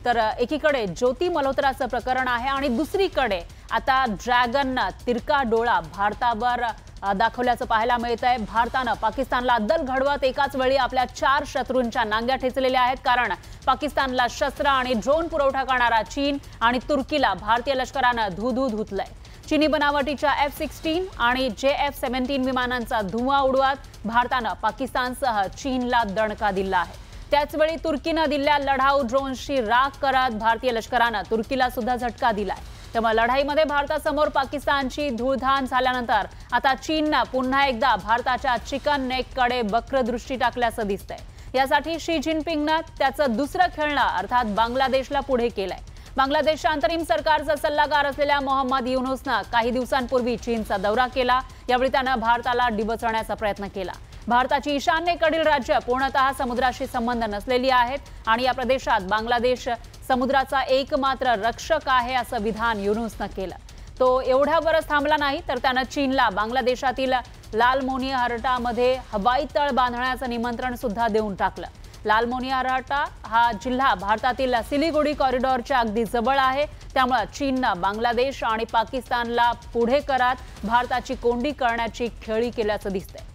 तर एकीकडे ज्योती मल्होत्राचं प्रकरण आहे आणि दुसरीकडे आता ड्रॅगननं तिरका डोळा भारतावर दाखवल्याचं पाहायला मिळतंय। भारतानं पाकिस्तानला अद्दल घडवत एकाच वेळी आपल्या 4 शत्रूंच्या नांग्या ठेचलेल्या आहेत, कारण पाकिस्तानला शस्त्र आणि ड्रोन पुरवठा करणारा चीन आणि तुर्कीला भारतीय लष्करानं धुधू धुतलंय। चीनी बनावटीच्या F-16 आणि JF-17 विमानांचा धुवा उडवत भारतानं पाकिस्तानसह चीनला दणका दिला आहे। त्याचवेळी तुर्कीनं दिलेल्या लढाऊ ड्रोनशी राख करत भारतीय लष्करानं तुर्कीला सुद्धा झटका दिलाय। त्यामुळे लढाईमध्ये भारतासमोर पाकिस्तानची धूळधाण झाल्यानंतर आता चीननं पुन्हा एकदा भारताच्या चिकन नेककडे वक्रदृष्टी टाकल्याचं दिसतंय। यासाठी शी जिनपिंगनं त्याचं दुसरं खेळणं अर्थात बांगलादेशला पुढे केलंय। बांगलादेशच्या अंतरिम सरकारचा सल्लागार असलेल्या मोहम्मद युनूसनं काही दिवसांपूर्वी चीनचा दौरा केला। यावेळी त्यानं भारताला डिवचण्याचा प्रयत्न केला। भारताची ईशान्येकडील राज्य पूर्णतः समुद्राशी संबंध नसलेली आहेत आणि या प्रदेशात बांगलादेश समुद्राचा एकमात्र रक्षक आहे असं विधान युनूसनं केलं। तो एवढ्यावरच थांबला नाही, तर त्यानं चीनला बांगलादेशातील लालमोनिरहाटामध्ये हवाई तळ बांधण्याचं निमंत्रण सुद्धा देऊन टाकलं। लालमोनिरहाटा हा जिल्हा भारतातील सिलिगुडी कॉरिडॉरच्या अगदी जवळ आहे, त्यामुळे चीननं बांगलादेश आणि पाकिस्तानला पुढे करत भारताची कोंडी करण्याची खेळी केल्याचं दिसतंय।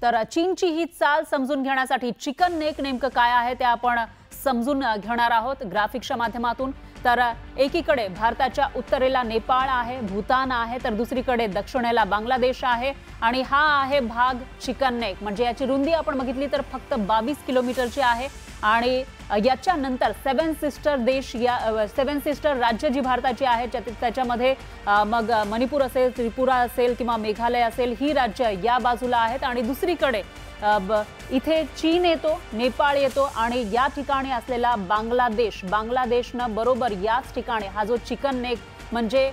तर चीनची ही चाल समजून घेण्यासाठी चिकन नेक नेमकं काय आहे ते आपण समजून घेणार आहोत ग्राफिक्सच्या माध्यमातून। तर एकीकडे भारताच्या उत्तरेला नेपाळ आहे, भूतान आहे, तर दुसरीकडे दक्षिणेला बांगलादेश आहे आणि हा आहे भाग चिकन नेक। म्हणजे याची रुंदी आपण बघितली तर फक्त 22 किलोमीटरची आहे आणि याच्या नंतर 7 सिस्टर देश या 7 सिस्टर राज्य जी भारताची आहेत त्याच्यामध्ये मग मणिपूर असेल, त्रिपुरा असेल किंवा मेघालय असेल, ही राज्य या बाजूला आहेत आणि दुसरीकडे इथे चीन येतो, नेपाळ येतो आणि या ठिकाणी असलेला बांगलादेशनं बरोबर याच ठिकाणी हा जो चिकन नेक म्हणजे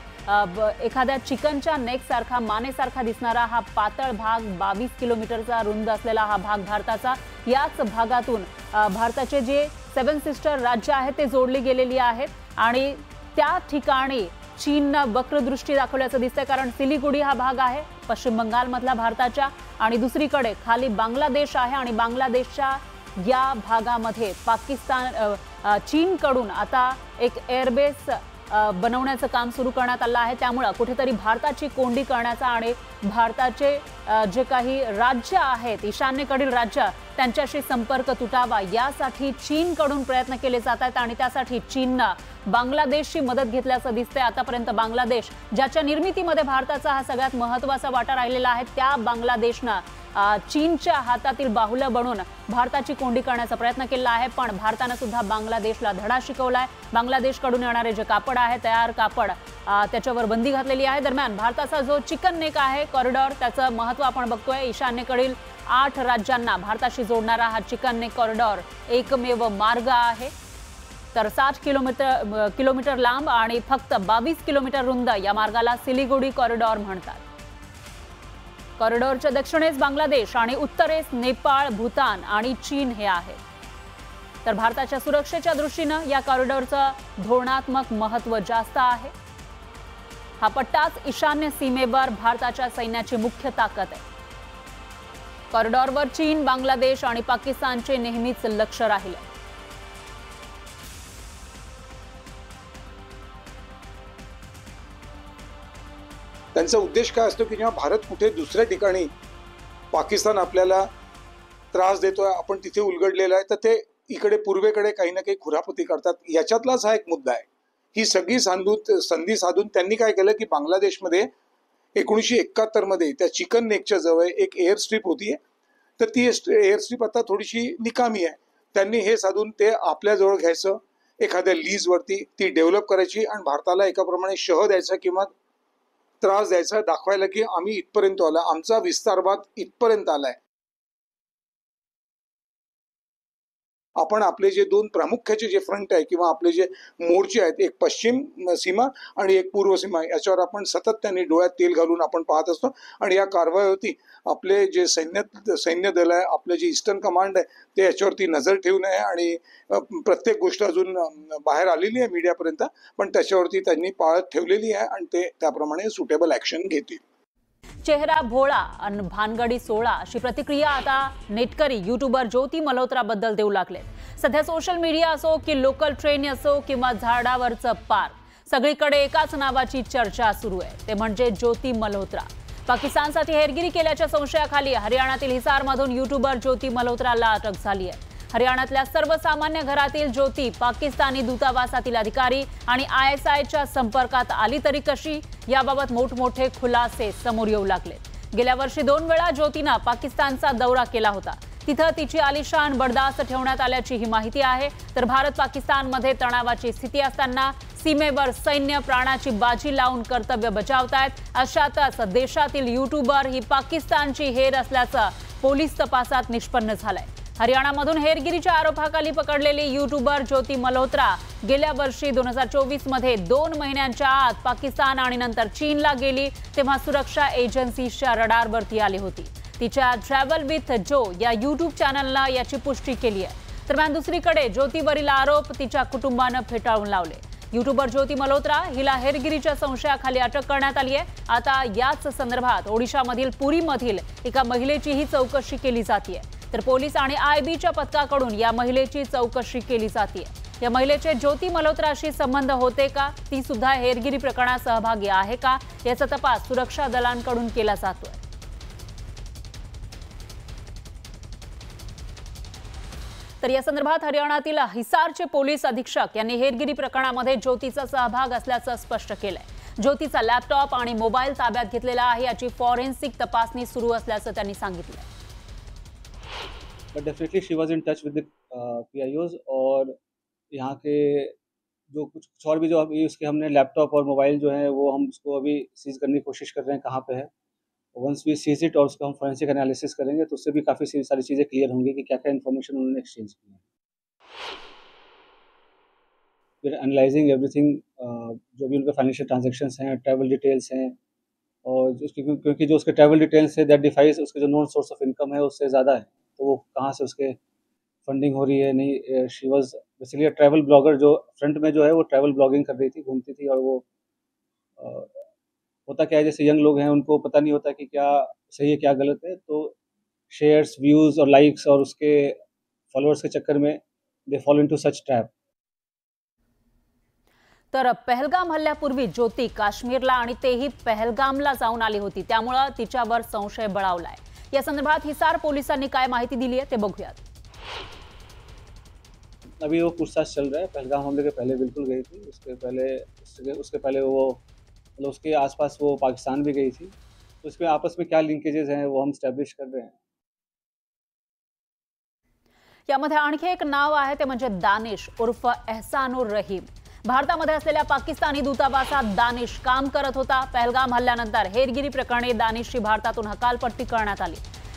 एखाद्या चिकनच्या नेक सारखा मानेसारखा दिसणारा हा पातळ भाग 22 किलोमीटरचा रुंद असलेला हा भाग भारताचा, याच भागातून भारताचे जे 7 सिस्टर राज्य आहेत ते जोडली गेलेली आहेत आणि त्या ठिकाणी चीननं वक्रदृष्टी दाखवल्याचं दिसतंय, कारण सिलिगुडी हा भाग आहे पश्चिम बंगालमधला भारताच्या आणि दुसरीकडे खाली बांगलादेश आहे आणि बांगलादेशच्या या भागामध्ये चीनकडून आता एक एअरबेस बनवण्याचं काम सुरू करण्यात आलं आहे। त्यामुळे कुठेतरी भारताची कोंडी करण्याचा आणि भारताचे जे काही राज्य आहेत ईशान्येकडील राज्य त्यांच्याशी संपर्क तुटावा यासाठी चीनकडून प्रयत्न केले जात आहेत आणि त्यासाठी चीननं बांगलादेशची मदत घेतल्याचं दिसतंय। आतापर्यंत बांगलादेश ज्याच्या निर्मितीमध्ये भारताचा हा सगळ्यात महत्त्वाचा वाटा राहिलेला आहे, त्या बांगलादेशनं चीनच्या हातातील बाहुलं बनून भारताची कोंडी करण्याचा प्रयत्न केला आहे। पण भारतानं सुद्धा बांगलादेशला धडा शिकवलाय। बांगलादेशकडून येणारे जे कापड आहे, तयार कापड, त्याच्यावर बंदी घातलेली आहे। दरम्यान भारताचा जो चिकन नेक आहे कॉरिडॉर, त्याचं महत्त्व आपण बघतोय। ईशान्येकडील 8 राज्यांना भारताशी जोडणारा हा चिकन नेक कॉरिडॉर एकमेव मार्ग आहे। तर 60 किलोमीटर लांब आणि फक्त 22 किलोमीटर रुंद या मार्गाला सिलिगुडी कॉरिडॉर म्हणतात। कॉरिडॉरच्या दक्षिणेस बांगलादेश आणि उत्तरेस नेपाळ, भूतान आणि चीन हे आहे। तर भारताच्या सुरक्षेच्या दृष्टीनं या कॉरिडॉरचं धोरणात्मक महत्त्व जास्त आहे। हा पट्टाच ईशान्य सीमेवर भारताच्या सैन्याची मुख्य ताकद आहे। कॉरिडॉरवर चीन, बांगलादेश आणि पाकिस्तानचे नेहमीच लक्ष राहिले। त्यांचा उद्देश काय असतो की जेव्हा भारत कुठे दुसऱ्या ठिकाणी पाकिस्तान आपल्याला त्रास देतोय, आपण तिथे उलगडलेला आहे, तर ते इकडे पूर्वेकडे काही ना काही खुरापती करतात। याच्यातलाच हा एक मुद्दा आहे। ही सगळी संधी साधून त्यांनी काय केलं की बांगलादेशमध्ये 1971 मध्ये त्या चिकन नेकच्या जवळ एक एअर स्ट्रीप होती, तर ती एअर स्ट्रीप आता थोडीशी निकामी आहे। त्यांनी हे साधून ते आपल्या जवळ घ्यायचं, एखाद्या लीजवरती ती डेव्हलप करायची आणि भारताला एकाप्रमाणे शह द्यायचा किंवा त्रास द्यायचा, दाखवायला की आम्ही इथपर्यंत आलो, आमचा विस्तारवाद इथपर्यंत आलाय। आपण आपले जे 2 प्रामुख्याचे जे फ्रंट आहे किंवा आपले जे मोर्चे आहेत, एक पश्चिम सीमा आणि एक पूर्व सीमा, याच्यावर आपण सातत्याने डोळ्यात तेल घालून आपण पाहत असतो आणि या कारवाईवरती आपले जे सैन्य दल आहे, आपले जे ईस्टर्न कमांड आहे, ते याच्यावरती नजर ठेवून आहे आणि प्रत्येक गोष्ट अजून बाहेर आलेली आहे मीडियापर्यंत, पण त्याच्यावरती त्यांनी पाळत ठेवलेली आहे आणि ते त्याप्रमाणे सुटेबल ऍक्शन घेतील। चेहरा भोळा आणि भानगडी सोळा अशी प्रतिक्रिया आता नेटकरी युट्यूबर ज्योती मल्होत्राबद्दल देऊ लागले. सध्या सोशल मीडिया असो की लोकल ट्रेन असो किंवा झाडावरचं पार्क, सगळीकडे एकाच नावाची चर्चा सुरू आहे, ते म्हणजे ज्योती मल्होत्रा. पाकिस्तानसाठी हेरगिरी केल्याच्या संशयाखाली हरियाणातील हिसारमधून युट्यूबर ज्योती मल्होत्राला अटक झाली आहे. हरियाणातल्या सर्वसामान्य घरातील ज्योती पाकिस्तानी दूतावासातील अधिकारी आणि ISIच्या संपर्कात आली तरी कशी, याबाबत मोठमोठे खुलासे समोर येऊ लागले. गेल्या वर्षी 2 वेळा ज्योतीनं पाकिस्तानचा दौरा केला होता. तिथं तिची आलिशान बडदास्त ठेवण्यात आल्याची ही माहिती आहे. तर भारत पाकिस्तानमध्ये तणावाची स्थिती असताना सीमेवर सैन्य प्राणाची बाजी लावून कर्तव्य बजावतायत. अशातच देशातील युट्यूबर ही पाकिस्तानची हेर असल्याचं पोलीस तपासात निष्पन्न झालंय. हरियाणामधून हेरगिरीच्या आरोपाखाली पकडलेली युट्यूबर ज्योती मल्होत्रा गेल्या वर्षी 2024 मध्ये 2 महिन्यांच्या आत पाकिस्तान आणि नंतर चीनला गेली, तेव्हा सुरक्षा एजन्सीच्या रडारवरती आली होती. तिच्या ट्रॅव्हल विथ जो या युट्यूब चॅनलला याची पुष्टी केली आहे. दरम्यान दुसरीकडे ज्योतीवरील आरोप तिच्या कुटुंबानं फेटाळून लावले. युट्यूबर ज्योती मल्होत्रा हिला हेरगिरीच्या संशयाखाली अटक करण्यात आली आहे. आता याच संदर्भात ओडिशामधील पुरीमधील एका महिलेचीही चौकशी केली जाते. तर पोलीस आणि IBच्या पथकाकडून या महिलेची चौकशी केली जाते. या महिलेचे ज्योती मल्होत्राशी संबंध होते का, ती सुद्धा हेरगिरी प्रकरणात सहभागी आहे का, याचा तपास सुरक्षा दलांकडून केला जातोय. तर या संदर्भात हरियाणातील हिसारचे पोलीस अधीक्षक यांनी हेरगिरी प्रकरणामध्ये ज्योतीचा सहभाग असल्याचं स्पष्ट केलंय. ज्योतीचा लॅपटॉप आणि मोबाईल ताब्यात घेतलेला आहे, याची फॉरेन्सिक तपासणी सुरू असल्याचं त्यांनी सांगितलं. But definitely she was in touch विद PIOs और यहाँ के जो कुछ और भी जो अभी उसके हमने लैपटॉप और मोबाइल जो है वो हम उसको अभी सीज करने की कोशिश कर रहे हैं कहाँ पे है. वंस वी सीज इट और उसको हम फॉरेंसिक एनालिसिस करेंगे तो उससे भी काफ़ी सारी चीज़ें क्लियर होंगी कि क्या क्या इन्फॉर्मेशन उन्होंने एक्सचेंज की है. वी आर एनालाइजिंग एवरीथिंग, जो भी उनके फाइनेंशियल ट्रांजेक्शन्स हैं, ट्रैवल डिटेल्स हैं, और क्योंकि जो उसके ट्रैवल डिटेल्स है दैट डिफाइज उसके जो नॉन सोर्स ऑफ इनकम है उससे ज़्यादा है, तो वो कहाँ से उसके फंडिंग हो रही है नहीं. शी वाज बेसिकली ट्रैवल ब्लॉगर, जो फ्रंट में जो है वो ट्रैवल ब्लॉगिंग कर रही थी, घूमती थी. और वो होता क्या है, जैसे यंग लोग हैं उनको पता नहीं होता कि क्या सही है क्या गलत है, तो शेयर्स, व्यूज़ और लाइक्स और उसके फॉलोअर्स के चक्कर में they fall into such trap. तर पहलगाम हल्ल्यापूर्वी ज्योती काश्मीरला आणि तेही पहलगामला जाऊन आली होती, त्यामुळे तिच्यावर संशय बळावलाय. या संदर्भात हिसार पोलिसांनी काय माहिती दिली आहे ते बघूयात. अभी वो पूछताछ चल रहा है. पहलगाम हमले के पहले बिल्कुल गई थी, उसके पहले वो मतलब उसके आसपास वो पाकिस्तान भी गई थी. तो इसमें आपस में क्या लिंकेजेस हैं वो हम स्टैब्लिश कर रहे हैं. यामध्ये आणखी एक नाव आहे, ते म्हणजे दानिश उर्फ एहसानुर रहीम. भारतामध्ये असलेल्या पाकिस्तानी दूतावासात दानिश काम करत होता. पहलगाम हल्ल्यानंतर हेरगिरी प्रकरणी दानिशची भारतातून हकालपट्टी करण्यात आली.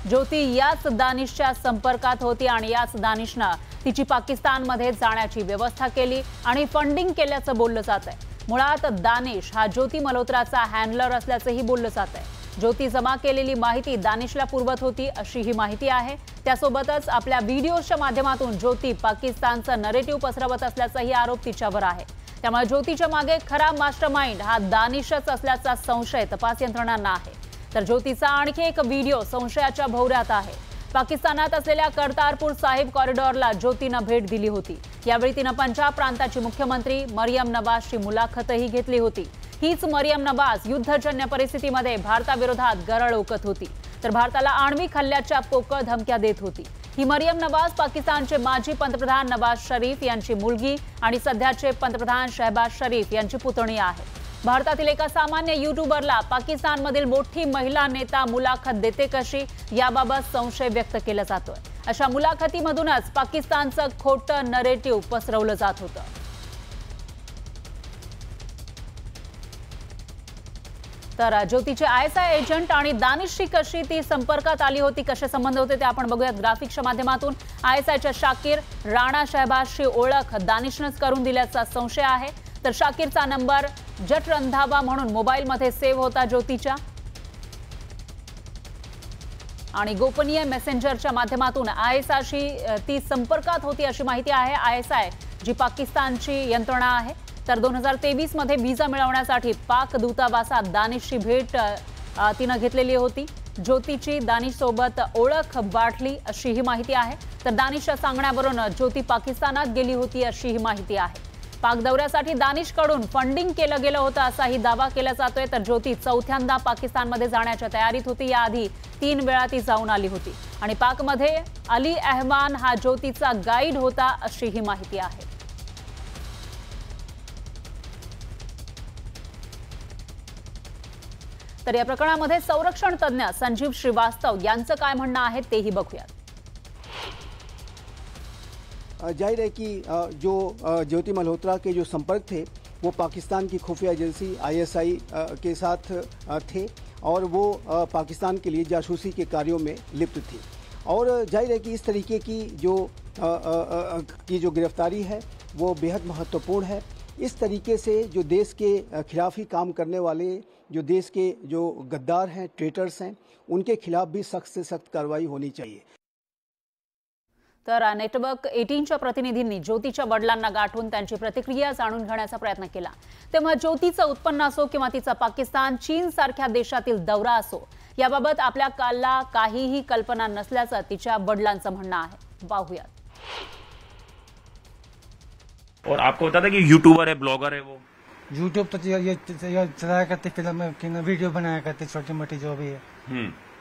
ज्योती याच दानिशच्या संपर्कात होती आणि याच दानिशनं तिची पाकिस्तानमध्ये जाण्याची व्यवस्था केली आणि फंडिंग केल्याचं बोललं जात आहे. मुळात दानिश हा ज्योती मल्होत्राचा हँडलर असल्याचंही बोललं जात आहे. ज्योती जमा केलेली माहिती दानिशला पुरवत होती अशी ही माहिती आहे. त्यासोबतच आपल्या व्हिडिओच्या माध्यमातून ज्योती पाकिस्तानचा नरेटिव्ह पसरवत असल्याचाही आरोप तिच्यावर आहे. त्यामुळे ज्योतीच्या मागे खरा मास्टरमाइंड हा दानिशच असल्याचा संशय तपास यंत्रणांना आहे. तर ज्योतीचा आणखी एक व्हिडिओ संशयाच्या भोवऱ्यात आहे. पाकिस्तानात असलेल्या करतारपूर साहिब कॉरिडॉरला ज्योतीनं भेट दिली होती. यावेळी तिनं पंजाब प्रांताची मुख्यमंत्री मरियम नवाजची मुलाखतही घेतली होती. हीच मरियम नवाज युद्धजन्य परिस्थितीमध्ये भारताविरोधात गरळ ओकत होती, तर भारताला आण्विक हल्ल्याच्या पोकळ धमक्या देत होती. ही मरियम नवाज पाकिस्तानचे माजी पंतप्रधान नवाज शरीफ यांची मुलगी आणि सध्याचे पंतप्रधान शहबाज शरीफ यांची पुतणी आहे. भारतातील एका सामान्य युट्यूबरला पाकिस्तानमधील मोठी महिला नेता मुलाखत देते कशी, याबाबत संशय व्यक्त केला जातोय. अशा मुलाखतीमधूनच पाकिस्तानचं खोटं नरेटिव्ह पसरवलं जात होतं. तर ज्योतीचे ISI एजंट आणि दानिशशी कशी ती संपर्कात आली होती, कसे संबंध होते ते आपण बघूयात ग्राफिक्सच्या माध्यमातून. ISIच्या शाकीर राणा शहबाजशी ओळख दानिशनंच करून दिल्याचा संशय आहे. तर शाकीरचा नंबर जट रंधावा म्हणून मोबाईलमध्ये सेव्ह होता ज्योतीच्या, आणि गोपनीय मेसेंजरच्या माध्यमातून ISIशी ती संपर्कात होती अशी माहिती आहे. ISI जी पाकिस्तानची यंत्रणा आहे. तर 2023 मध्ये व्हिसा मिळवण्यासाठी पाक दूतावासात दानिशची भेट तिनं घेतलेली होती। ज्योतीची दानिश सोबत ओळख वाढली अशी ही माहिती आहे। तर दानिशच्या सांगण्यावरून ज्योती पाकिस्तानात गेली होती अशी ही माहिती आहे। पाक दौऱ्यासाठी दानिशकडून फंडिंग केलं गेलं होतं असाही दावा केला जातोय। तर ज्योती चौथ्यांदा पाकिस्तानमध्ये जाण्याच्या तयारीत होती। याआधी 3 वेळा ती जाऊन आली होती आणि पाकमध्ये अली अहमान हा ज्योतीचा गाईड होता अशी ही माहिती आहे। तर या प्रकरणामध्ये संरक्षण तज्ञ संजीव श्रीवास्तव यांचं काय म्हणणं आहे तेही बघूयात। जाहिर है कि जो ज्योति मल्होत्रा के जो संपर्क थे वो पाकिस्तान की खुफिया एजेंसी ISI के साथ थे और वो पाकिस्तान के लिए जासूसी के कार्यों में लिप्त थी। और जाहिर है कि इस तरीके की जो गिरफ्तारी है वो बेहद महत्वपूर्ण है। इस तरीके से जो देश के खिलाफ ही काम करने वाले जो देश के जो गद्दार हैं, ट्रेटर्स हैं, उनके खिलाफ भी सख्त से सख्त कार्रवाई होनी चाहिए। तर नेटवर्क 18च्या प्रतिनिधींनी ज्योतीच्या वडिलांना गाठून त्यांची प्रतिक्रिया जाणून घेण्याचा प्रयत्न केला। तेव्हा ज्योतीचं उत्पन्न असो किंवा तिचा पाकिस्तान, चीन सारख्या देशातील दौरा असो, याबाबत आपल्याला काहीही कल्पना नसल्याचं तिच्या वडिलांचं म्हणणं आहे। पाहूयात। और आपको बता था कि यूट्यूबर है, ब्लॉगर है वो? यूट्यूब तो ये चलाया करते, फिल्म वीडियो बनाया करते, छोटी मोटी जो भी है।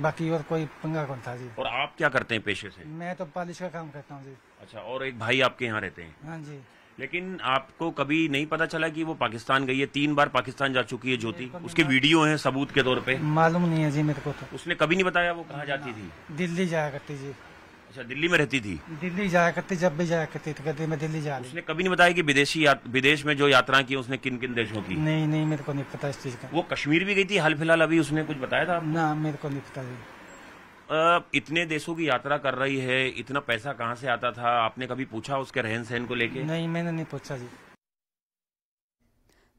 बाकी और कोई पंगा कौन था जी। और आप क्या करते हैं पेशे से? मैं तो पॉलिश का काम करता हूँ जी। अच्छा, और एक भाई आपके यहाँ रहते हैं? हाँ जी। लेकिन आपको कभी नहीं पता चला कि वो पाकिस्तान गई है? 3 बार पाकिस्तान जा चुकी है ज्योति, उसके वीडियो हैं सबूत के तौर पे। मालूम नहीं है जी मेरे को तो। उसने कभी नहीं बताया वो कहाँ जाती थी? दिल्ली जाया करती जी। अच्छा, दिल्ली में रहती थी? दिल्ली जाया करती, जब भी जाया करती तो कहती मैं दिल्ली जा रही। उसने कभी नहीं बताया कि विदेश में जो यात्रा की उसने किन किन देशों की? नहीं, मेरे को नहीं पता इस चीज का। वो कश्मीर भी गई थी हाल फिलहाल, अभी उसने कुछ बताया था? ना, मेरे को नहीं पता जी। इतने देशों की यात्रा कर रही है, इतना पैसा कहाँ से आता था? आपने कभी पूछा उसके रहन सहन को लेके? नहीं, मैंने नहीं पूछा जी।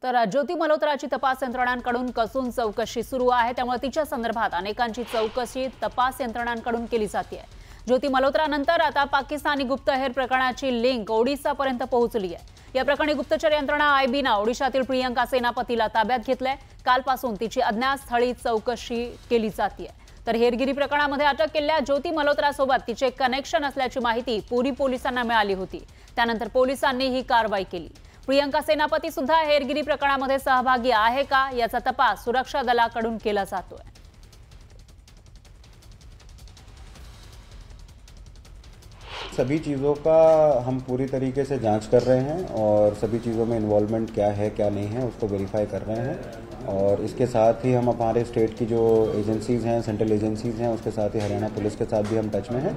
तर ज्योती मल्होत्राची तपास यंत्रणांकडून कसून चौकशी सुरू आहे। त्यामुळे तिच्या संदर्भात अनेकांची चौकशी तपास यंत्रणांकडून केली जाते। ज्योती मल्होत्रानंतर आता पाकिस्तानी गुप्तहेर प्रकरणाची लिंक ओडिसापर्यंत पोहोचली आहे। या प्रकरणी गुप्तचर यंत्रणा IB ना ओडिशातील प्रियंका सेनापतीला ताब्यात घेतलंय। कालपासून तिची अज्ञात स्थळी चौकशी केली जाते। तर हेरगिरी प्रकरणामध्ये अटक केलेल्या ज्योती मल्होत्रासोबत तिचे कनेक्शन असल्याची माहिती पुरी पोलिसांना मिळाली होती। त्यानंतर पोलिसांनी ही कारवाई केली। प्रियंका सेनापती सुद्धा हेरगिरी प्रकरणामध्ये सहभागी आहे का याचा तपास सुरक्षा दलाकडून केला जातोय। सभी चीज़ों का हम पूरी तरीके से जांच कर रहे हैं और सभी चीज़ों में इन्वॉल्वमेंट क्या है क्या नहीं है उसको वेरीफाई कर रहे हैं। और इसके साथ ही हम हमारे स्टेट की जो एजेंसीज़ हैं, सेंट्रल एजेंसीज़ हैं, उसके साथ ही हरियाणा पुलिस के साथ भी हम टच में हैं।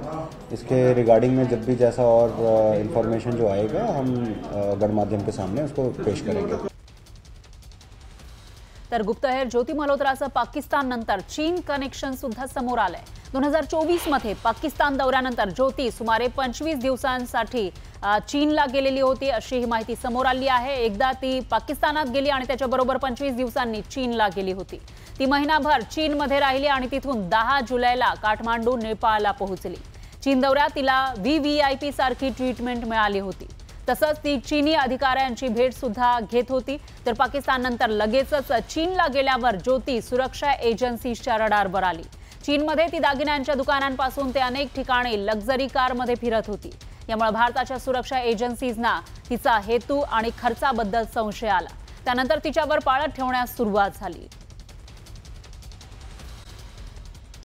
इसके रिगार्डिंग में जब भी जैसा और इन्फॉर्मेशन जो आएगा हम गणमाध्यम के सामने उसको पेश करेंगे। तर गुप्तहेर ज्योती मल्होत्राचं पाकिस्तान नंतर चीन कनेक्शन सुद्धा समोर आलंय। 2024 मध्ये पाकिस्तान दौऱ्यानंतर ज्योती सुमारे 25 दिवसांसाठी चीनला गेलेली होती अशी ही माहिती समोर आली आहे। एकदा ती पाकिस्तानात गेली आणि त्याच्याबरोबर 25 दिवसांनी चीनला गेली होती। ती महिनाभर चीनमध्ये राहिली आणि तिथून 10 जुलैला काठमांडू, नेपाळला पोहोचली। चीन दौऱ्यात तिला VVIP सारखी ट्रीटमेंट मिळाली होती। तसंच ती चीनी अधिकाऱ्यांची भेट सुद्धा घेत होती। तर पाकिस्तान नंतर लगेचच चीनला गेल्यावर ज्योती सुरक्षा एजन्सीच्या रडारवर आली। चीनमध्ये ती दागिन्यांच्या दुकानांपासून ते अनेक ठिकाणी लक्झरी कारमध्ये फिरत होती। यामुळे भारताच्या सुरक्षा एजन्सीजना तिचा हेतू आणि खर्चाबद्दल संशय आला। त्यानंतर तिच्यावर पाळत ठेवण्यास सुरुवात झाली।